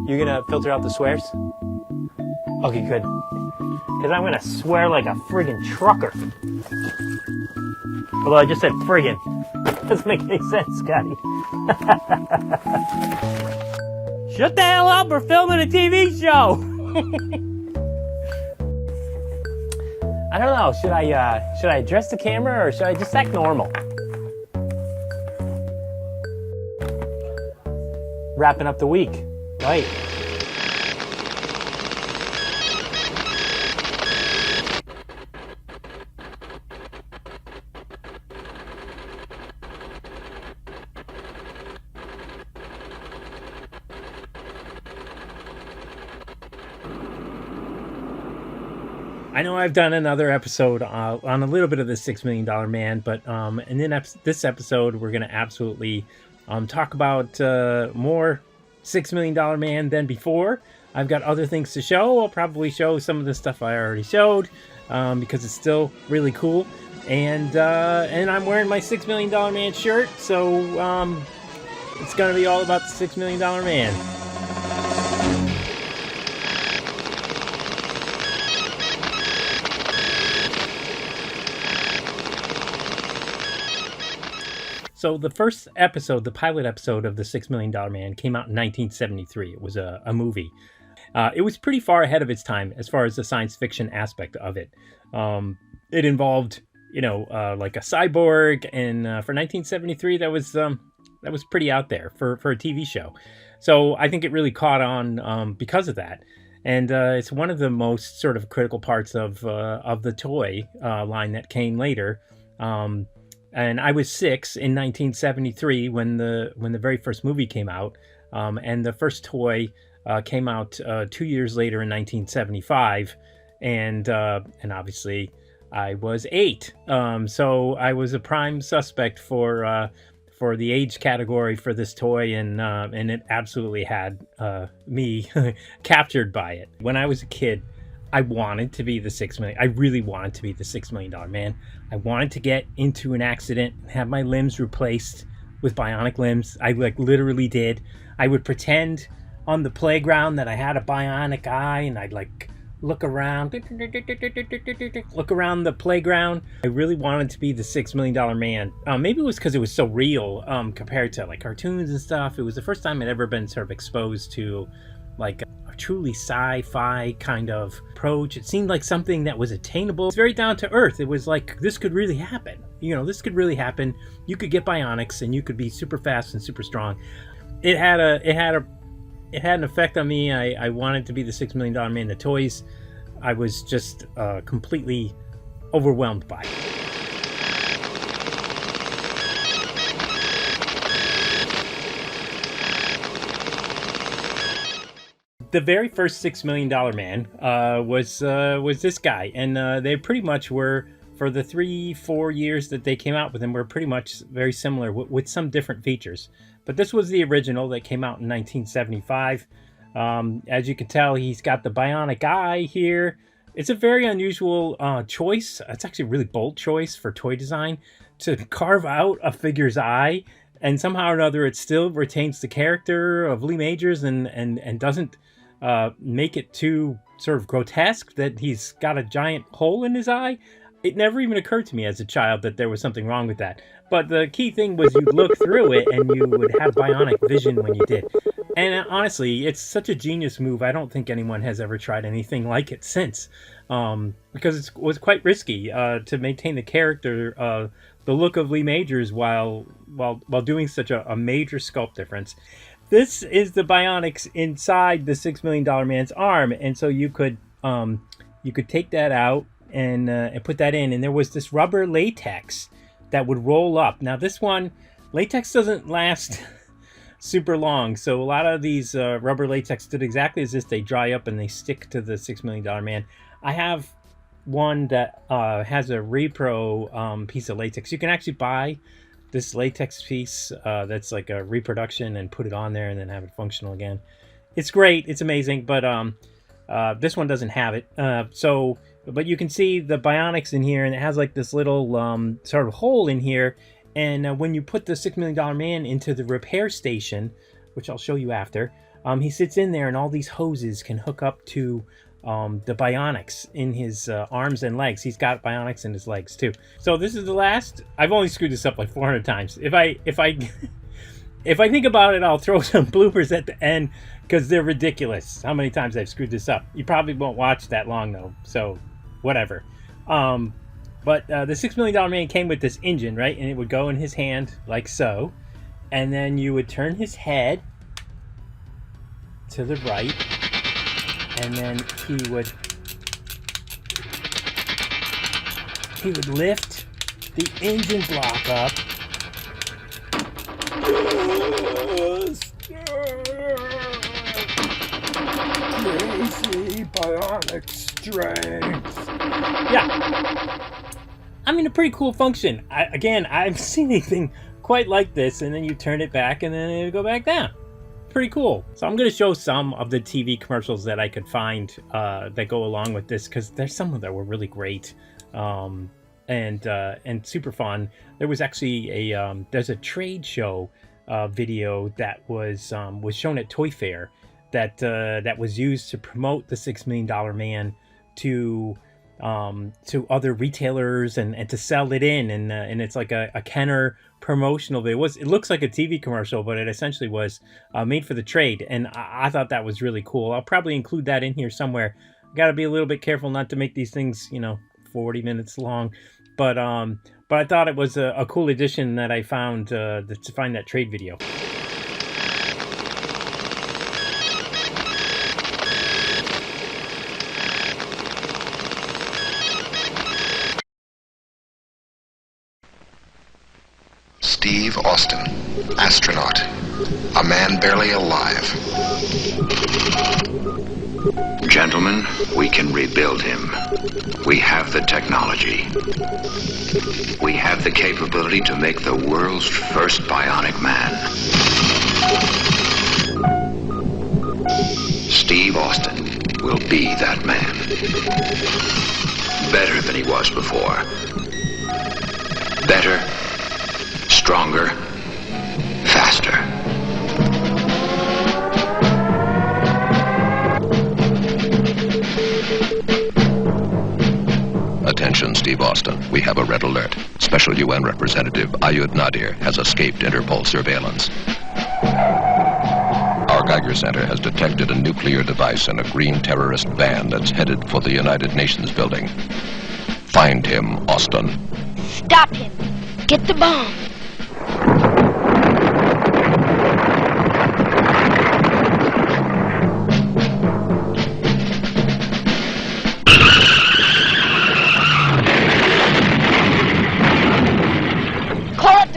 You gonna filter out the swears? Okay, good. Because I'm gonna swear like a friggin' trucker. Although I just said friggin'. Doesn't make any sense, Scotty. Shut the hell up, we're filming a TV show! I don't know, should I address the camera or should I just act normal? Wrapping up the week, right? I know I've done another episode on a little bit of the $6 Million Man, but and then this episode we're going to absolutely talk about more $6 Million Man than before. I've got other things to show. I'll probably show some of the stuff I already showed because it's still really cool. And I'm wearing my $6 Million Man shirt, so it's going to be all about the $6 Million Man. So the first episode, the pilot episode of the $6 Million Man came out in 1973. It was a movie. It was pretty far ahead of its time as far as the science fiction aspect of it. It involved, like a cyborg, and for 1973, that was pretty out there for a TV show. So I think it really caught on because of that. And it's one of the most sort of critical parts of the toy line that came later. And I was 6 in 1973 when the very first movie came out, and the first toy came out 2 years later in 1975, and obviously I was 8, so I was a prime suspect for the age category for this toy, and it absolutely had me captured by it. When I was a kid, I wanted to be the $6 million. I really wanted to be the $6 Million Man. I wanted to get into an accident and have my limbs replaced with bionic limbs. I literally did. I would pretend on the playground that I had a bionic eye, and I'd look around the playground. I really wanted to be the $6 Million Man. Maybe it was because it was so real compared to like cartoons and stuff. It was the first time I'd ever been sort of exposed to like a truly sci-fi kind of approach. It seemed like something that was attainable. It's very down to earth. It was like, this could really happen. This could really happen. You could get bionics and you could be super fast and super strong. It had an effect on me. I wanted to be the $6 Million Man. The toys, I was just completely overwhelmed by it. The very first $6 Million Man was this guy, and they pretty much were, for the 3-4 years that they came out with him, were pretty much very similar with some different features. But this was the original that came out in 1975. As you can tell, he's got the bionic eye here. It's a very unusual choice. It's actually a really bold choice for toy design to carve out a figure's eye, and somehow or another it still retains the character of Lee Majors and doesn't make it too sort of grotesque that he's got a giant hole in his eye. It never even occurred to me as a child that there was something wrong with that. But the key thing was you'd look through it and you would have bionic vision when you did. And honestly, it's such a genius move. I don't think anyone has ever tried anything like it since. Because it was quite risky to maintain the character, the look of Lee Majors while doing such a major sculpt difference. This is the bionics inside the $6 Million Man's arm, and so you could take that out and put that in, and there was this rubber latex that would roll up. Now this one, latex doesn't last super long, so a lot of these rubber latex did exactly as this. They dry up and they stick to the $6 Million Man. I have one that has a repro piece of latex. You can actually buy this latex piece that's like a reproduction and put it on there and then have it functional again. It's great, it's amazing, but this one doesn't have it. But you can see the bionics in here, and it has like this little sort of hole in here, and when you put the $6 Million Man into the repair station, which I'll show you after, He sits in there, and all these hoses can hook up to the bionics in his arms and legs. He's got bionics in his legs too. So this is the last. I've only screwed this up like 400 times. If I if I think about it, I'll throw some bloopers at the end because they're ridiculous. How many times I've screwed this up? You probably won't watch that long though, so whatever. But the $6 Million Man came with this engine, right? And it would go in his hand like so, and then you would turn his head to the right, and then he would lift the engine block up. Crazy bionic strength. Yeah, I mean, a pretty cool function. Again, I haven't seen anything quite like this. And then you turn it back, and then it'll go back down. Pretty cool. So I'm going to show some of the TV commercials that I could find that go along with this, because there's some that were really great and super fun. There was actually there's a trade show video that was shown at Toy Fair that was used to promote the $6 Million Man to other retailers and to sell it in, and it's like a Kenner promotional video. It looks like a TV commercial, but it essentially was made for the trade, and I thought that was really cool. I'll probably include that in here somewhere. Got to be a little bit careful not to make these things 40 minutes long, but I thought it was a cool addition that I found to find that trade video. Steve Austin, astronaut, a man barely alive. Gentlemen, we can rebuild him. We have the technology. We have the capability to make the world's first bionic man. Steve Austin will be that man. Better than he was before. Better, stronger, faster. Attention, Steve Austin. We have a red alert. Special UN representative Ayud Nadir has escaped Interpol surveillance. Our Geiger Center has detected a nuclear device in a green terrorist van that's headed for the United Nations building. Find him, Austin. Stop him. Get the bomb.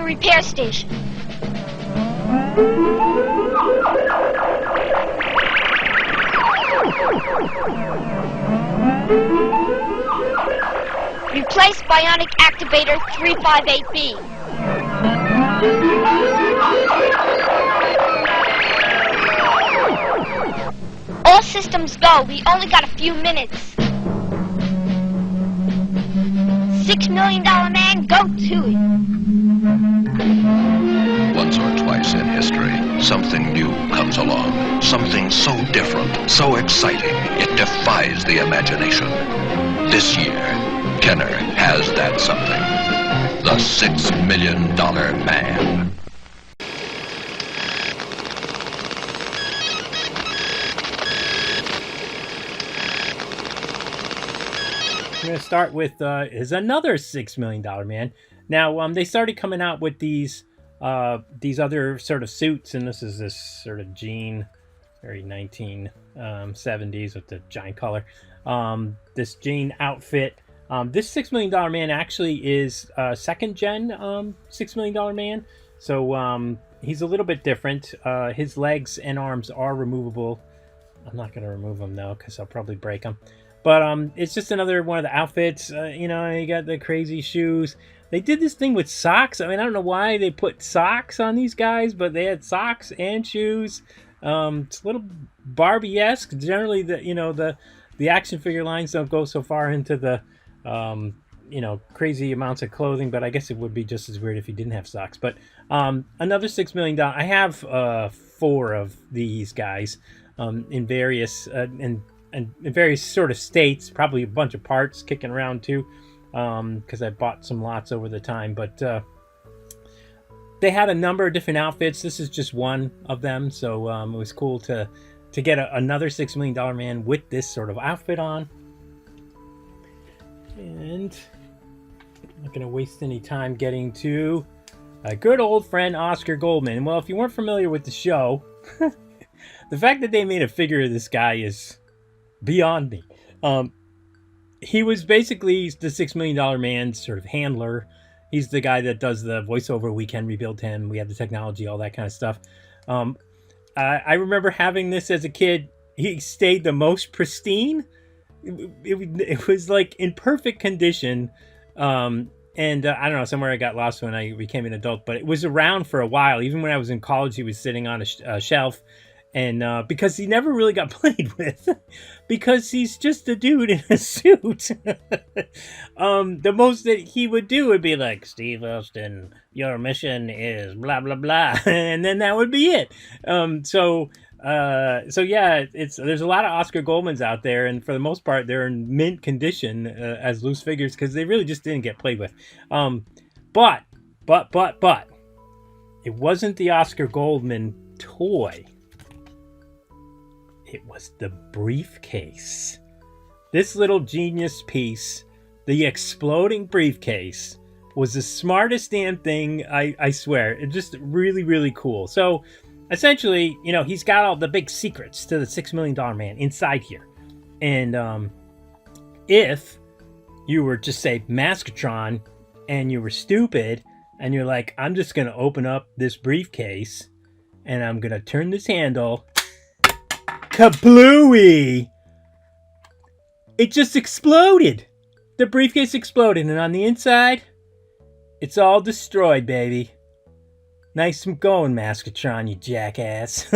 Repair station. Replace Bionic Activator 358B. All systems go. We only got a few minutes. $6 Million Man, go to it. Once or twice in history, something new comes along. Something so different, so exciting, it defies the imagination. This year, Kenner has that something. The $6 Million Man. I'm going to start with is another $6 Million Man. Now, they started coming out with these other sort of suits, and this is this sort of jean, very 1970s with the giant collar. This jean outfit. This $6 Million Man actually is second gen $6 Million Man. So he's a little bit different. His legs and arms are removable. I'm not going to remove them though, because I'll probably break them. But it's just another one of the outfits. You got the crazy shoes. They did this thing with socks. I mean, I don't know why they put socks on these guys, but they had socks and shoes. It's a little Barbie-esque. Generally, the action figure lines don't go so far into the crazy amounts of clothing. But I guess it would be just as weird if you didn't have socks. But another $6 Million. I have 4 of these guys in various in various sort of states. Probably a bunch of parts kicking around too, because I bought some lots over the time. But they had a number of different outfits. This is just one of them, so it was cool to get another $6 Million Man with this sort of outfit on. And I'm not going to waste any time getting to a good old friend Oscar Goldman. Well, if you weren't familiar with the show, the fact that they made a figure of this guy is beyond me. He was basically the $6 Million Man's sort of handler. He's the guy that does the voiceover. We can rebuild him. We have the technology, all that kind of stuff. I remember having this as a kid. He stayed the most pristine. It was like in perfect condition. And I don't know, somewhere I got lost when I became an adult, but it was around for a while. Even when I was in college, he was sitting on a shelf. And because he never really got played with, because he's just a dude in a suit. The most that he would do would be like, Steve Austin, your mission is blah, blah, blah. And then that would be it. So yeah, there's a lot of Oscar Goldmans out there. And for the most part, they're in mint condition as loose figures because they really just didn't get played with. But it wasn't the Oscar Goldman toy. It was the briefcase. This little genius piece, the exploding briefcase, was the smartest damn thing, I swear. It's just really, really cool. So, essentially, you know, he's got all the big secrets to the $6 Million Man inside here. And if you were just, say, Maskatron, and you were stupid, and you're like, I'm just going to open up this briefcase, and I'm going to turn this handle... Kablooey! It just exploded. The briefcase exploded, and on the inside, it's all destroyed, baby. Nice and going, Maskatron, you jackass.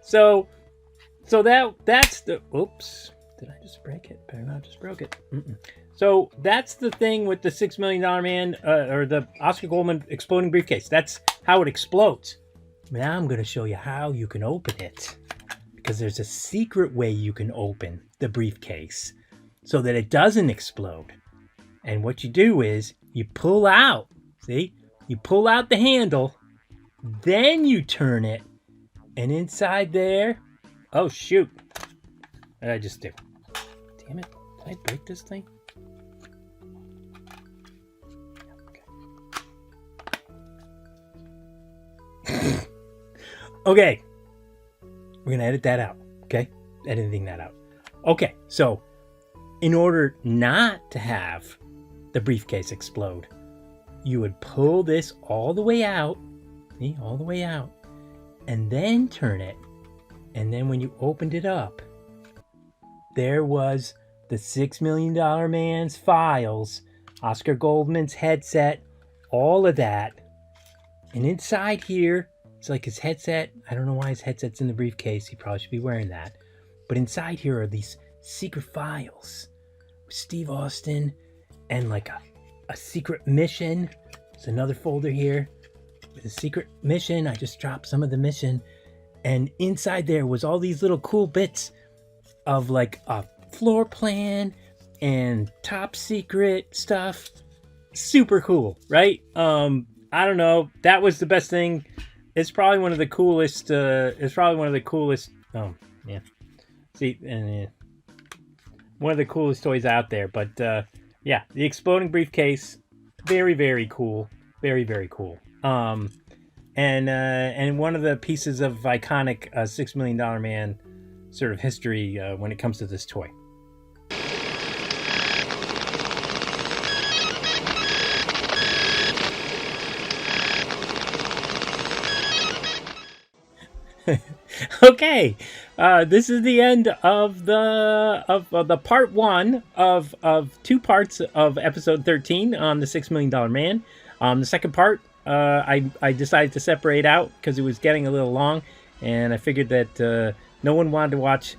So that's the... Oops. Did I just break it? Better not just broke it. So that's the thing with the $6 Million Man, or the Oscar Goldman exploding briefcase. That's how it explodes. Now I'm going to show you how you can open it. Because there's a secret way you can open the briefcase so that it doesn't explode. And what you do is you pull out, see? You pull out the handle, then you turn it, and inside there... Oh, shoot. What did I just do? Damn it. Did I break this thing? Okay. We're going to edit that out. Okay? Editing that out. Okay. So, in order not to have the briefcase explode, you would pull this all the way out. See? All the way out. And then turn it. And then when you opened it up, there was the $6 Million Man's files, Oscar Goldman's headset, all of that. And inside here... It's like his headset. I don't know why his headset's in the briefcase. He probably should be wearing that. But inside here are these secret files with Steve Austin and like a secret mission. There's another folder here with a secret mission. I just dropped some of the mission. And inside there was all these little cool bits of like a floor plan and top secret stuff. Super cool, right? I don't know. That was the best thing. It's probably one of the coolest. Oh, yeah. See, one of the coolest toys out there. But yeah, the exploding briefcase, very, very cool. Very, very cool. And one of the pieces of iconic $6 Million Man sort of history when it comes to this toy. Okay, this is the end of the part 1 of 2 parts of episode 13 on the $6 Million Man. The second part, I decided to separate out because it was getting a little long, and I figured that no one wanted to watch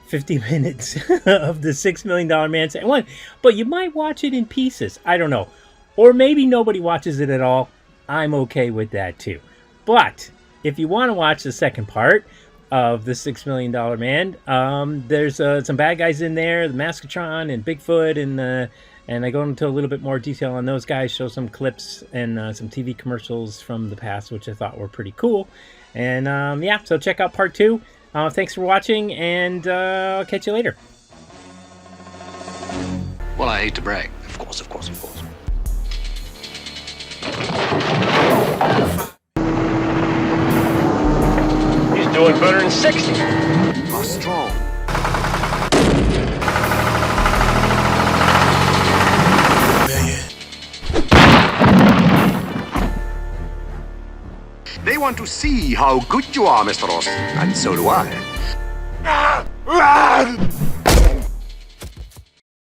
50 minutes of the $6 Million Man set one, but you might watch it in pieces. I don't know, or maybe nobody watches it at all. I'm okay with that too, but if you want to watch the second part of the $6 Million Man, there's some bad guys in there, the Maskatron and Bigfoot, and I go into a little bit more detail on those guys, show some clips and some TV commercials from the past, which I thought were pretty cool. And yeah, so check out part 2. Thanks for watching, and I'll catch you later. Well, I hate to brag. Of course. He's doing better than 60. Are strong. They want to see how good you are, Mr. Ross. And so do I.